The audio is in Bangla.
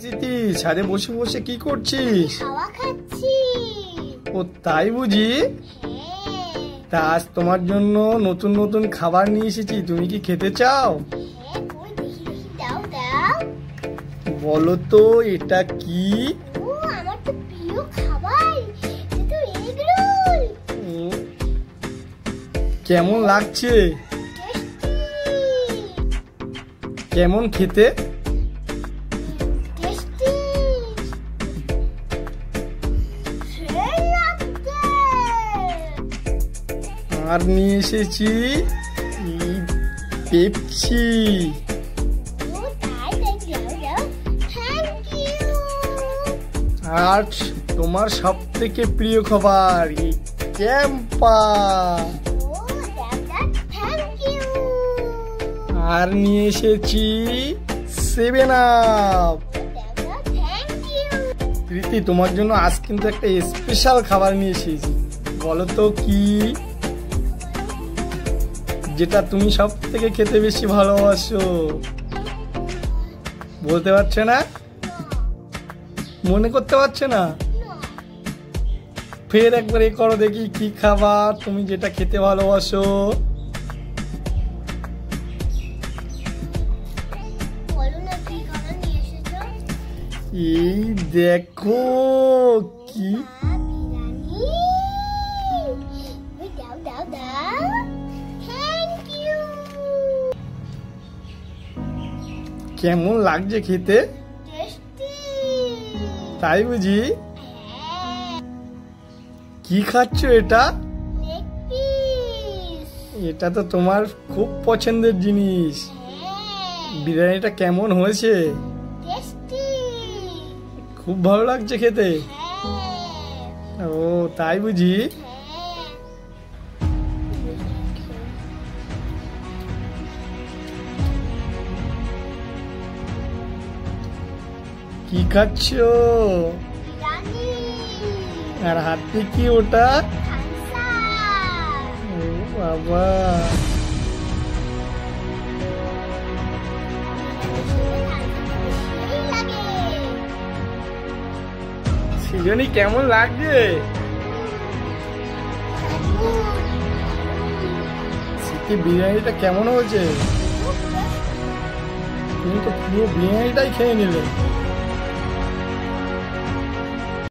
স্মৃতি, ছাদে বসে বসে কি করছিস? হাওয়া খাচ্ছি। ও তাই বুঝি? তা আজ তোমার জন্য নতুন নতুন খাবার নিয়ে এসেছি, তুমি কি খেতে চাও? কই দেখি দেখি, দাও দাও। বলো তো এটা কি? ও আমার তো প্রিয় খাবার, এটা তো এগ রোল। কেমন লাগছে? টেস্টি। কেমন খেতে? টেস্টি। সেই লাগছে। আর নিয়ে এসেছি এই পেপসি। ও তাই তাই, দাও দাও। Thank you. আর তোমার সব থেকে প্রিয় খাবার এই ক্যাম্পা। ও দাও দাও, থ্যাংক ইউ। আর নিয়ে এসেছি 7 আপ। দাও দাও, থ্যাংক ইউ। প্রীতি, তোমার জন্য আজ কিন্তু একটা স্পেশাল খাবার নিয়ে এসেছি। বলো তো কি, যেটা তুমি সব থেকে খেতে বেশি ভালোবাসো? বলতে পারছো না? মনে করতে পারছো না? ফের একবার এ করো দেখি, কি খাবার তুমি যেটা খেতে ভালোবাসো? বলো না কি খাবার নিয়ে এসেছো? এই দেখো কি বিরিয়ানি। দাও দাও দাও। Thank you. কেমন লাগছে খেতে? টেস্টি। তাই বুঝি? হ্যাঁ। কি খাচ্ছ এটা? Leg piece. এটা তো তোমার খুব পছন্দের জিনিস। হ্যাঁ। বিরিয়ানিটা কেমন হয়েছে? টেস্টি। খুব ভালো লাগছে খেতে? হ্যাঁ। ও তাই বুঝি? হ্যাঁ। কি খাচ্ছ? বিরিয়ানি। আর হাতে কি ওটা? Thums up. ও বাবা, সেই লাগে। সৃজনী কেমন লাগছে? স্মৃতি, বিরিয়ানিটা কেমন হয়েছে? তুমি তো পুরো বিরিয়ানিটাই খেয়ে নিলে।